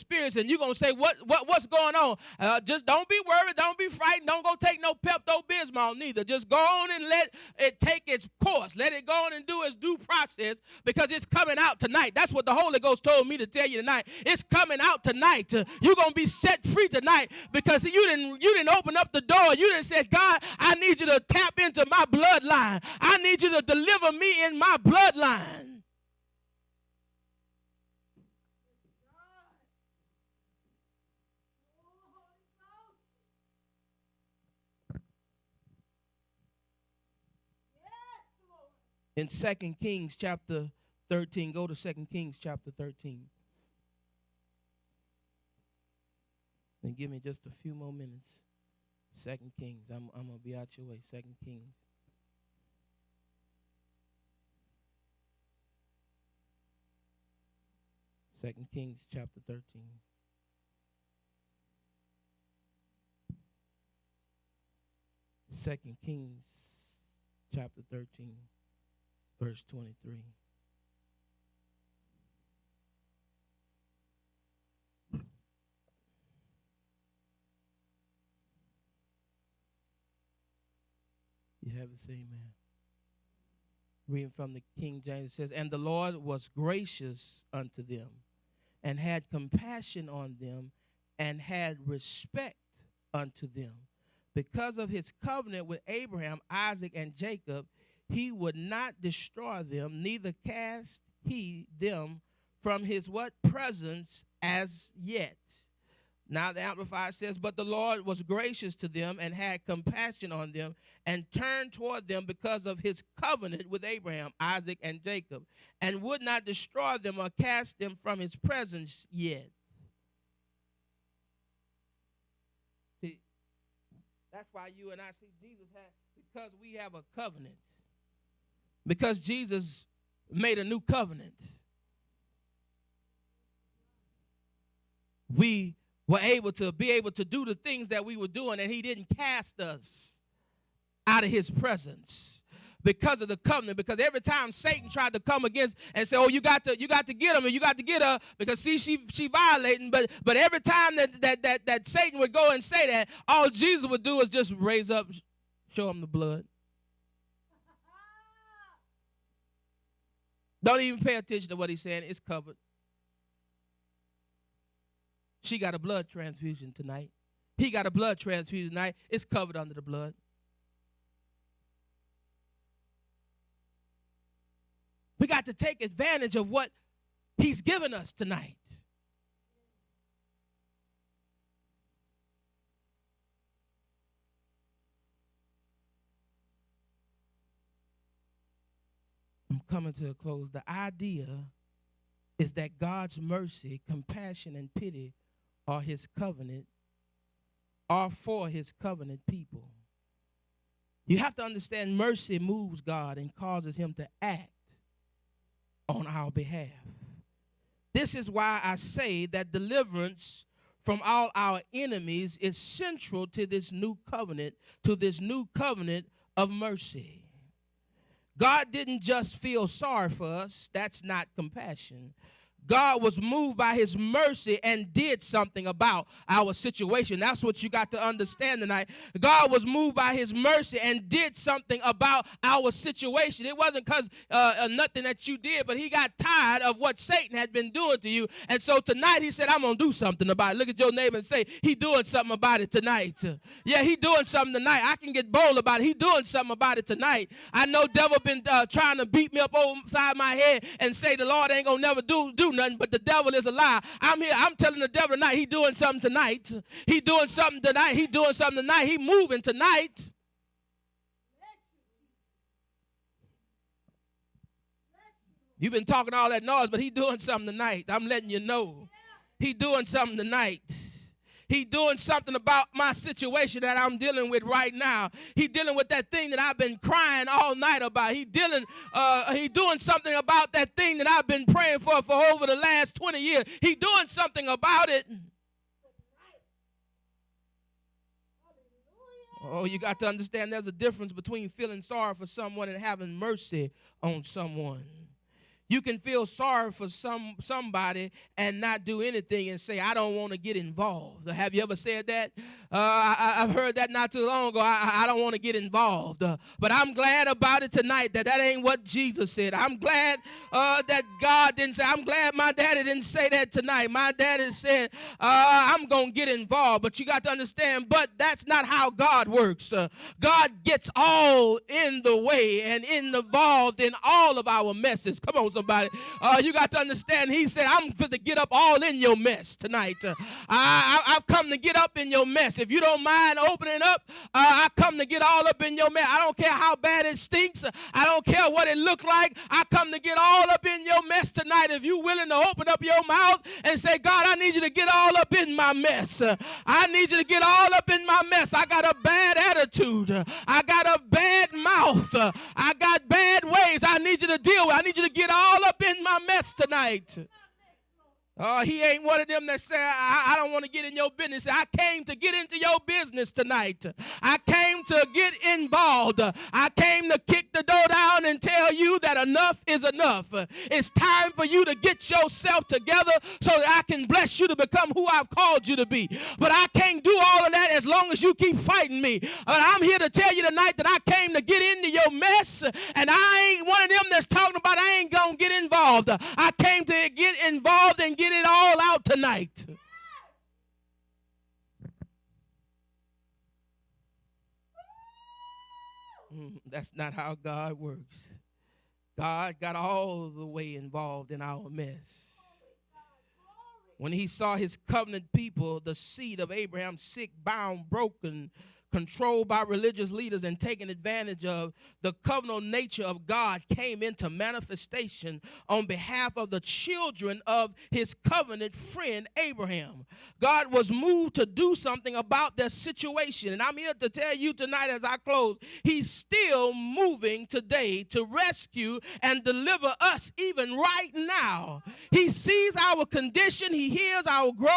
experiencing. You're going to say, what's going on? Just don't be worried. Don't be frightened. Don't go take no Pepto-Bismol neither. Just go on and let it take its course. Let it go on and do its due process, because it's coming out tonight. That's what the Holy Ghost told me to tell you tonight. It's coming out tonight. You're going to be set free tonight, because you didn't open up the door. You didn't say, God, I need you to tap into my bloodline. I need you to deliver me in my bloodline. In 2 Kings chapter 13, go to 2 Kings chapter 13. And give me just a few more minutes. 2 Kings, I'm going to be out your way. 2 Kings. Second Kings chapter 13. Second Kings chapter 13. Verse 23. You have it, say amen. Reading from the King James, it says, and the Lord was gracious unto them, and had compassion on them, and had respect unto them. Because of his covenant with Abraham, Isaac, and Jacob, he would not destroy them, neither cast he them from his what? Presence as yet. Now the Amplified says, but the Lord was gracious to them and had compassion on them and turned toward them because of his covenant with Abraham, Isaac, and Jacob, and would not destroy them or cast them from his presence yet. See, that's why you and I see Jesus had, because we have a covenant. Because Jesus made a new covenant, we were able to do the things that we were doing, and he didn't cast us out of his presence because of the covenant. Because every time Satan tried to come against and say, oh, you got to get him, and you got to get her, because see, she violating. But every time that Satan would go and say that, all Jesus would do is just raise up, show him the blood. Don't even pay attention to what he's saying. It's covered. She got a blood transfusion tonight. He got a blood transfusion tonight. It's covered under the blood. We got to take advantage of what he's given us tonight. I'm coming to a close. The idea is that God's mercy, compassion, and pity are his covenant, are for his covenant people. You have to understand, mercy moves God and causes him to act on our behalf. This is why I say that deliverance from all our enemies is central to this new covenant of mercy. God didn't just feel sorry for us. That's not compassion. God was moved by his mercy and did something about our situation. That's what you got to understand tonight. God was moved by his mercy and did something about our situation. It wasn't because nothing that you did, but he got tired of what Satan had been doing to you. And so tonight he said, I'm going to do something about it. Look at your neighbor and say, he doing something about it tonight. Yeah, he doing something tonight. I can get bold about it. He doing something about it tonight. I know devil been trying to beat me up upside my head and say the Lord ain't going to never do nothing, but the devil is a lie. I'm here. I'm telling the devil tonight, he doing something tonight. He doing something tonight. He doing something tonight. He moving tonight. You've been talking all that noise, but he doing something tonight. I'm letting you know. He doing something tonight. He doing something about my situation that I'm dealing with right now. He dealing with that thing that I've been crying all night about. He doing something about that thing that I've been praying for over the last 20 years. He doing something about it. Oh, you got to understand there's a difference between feeling sorry for someone and having mercy on someone. You can feel sorry for somebody and not do anything and say, I don't want to get involved. Have you ever said that? I've heard that not too long ago. I don't want to get involved. But I'm glad about it tonight that ain't what Jesus said. I'm glad that God didn't say. I'm glad my daddy didn't say that tonight. My daddy said, I'm going to get involved. But you got to understand, but that's not how God works. God gets all in the way and involved in all of our messes. Come on, somebody. You got to understand, he said, I'm going to get up all in your mess tonight. I've come to get up in your mess. If you don't mind opening up, I come to get all up in your mess. I don't care how bad it stinks. I don't care what it looks like. I come to get all up in your mess tonight. If you're willing to open up your mouth and say, God, I need you to get all up in my mess. I need you to get all up in my mess. I got a bad attitude. I got a bad mouth. I got bad ways I need you to deal with. I need you to get all up in my mess tonight. He ain't one of them that say, I don't want to get in your business. I came to get into your business tonight. I came to get involved. I came to kick the door down and tell you that enough is enough. It's time for you to get yourself together so that I can bless you to become who I've called you to be. But I can't do all of that as long as you keep fighting me. But I'm here to tell you tonight that I came to get into your mess, and I ain't one of them that's talking about I ain't going to get involved. I came to get involved and get it all out tonight. That's not how God works. God got all the way involved in our mess. When he saw his covenant people, the seed of Abraham, sick, bound, broken, controlled by religious leaders and taken advantage of, the covenant nature of God came into manifestation on behalf of the children of his covenant friend Abraham. God was moved to do something about their situation. And I'm here to tell you tonight as I close, he's still moving today to rescue and deliver us even right now. He sees our condition. He hears our groan.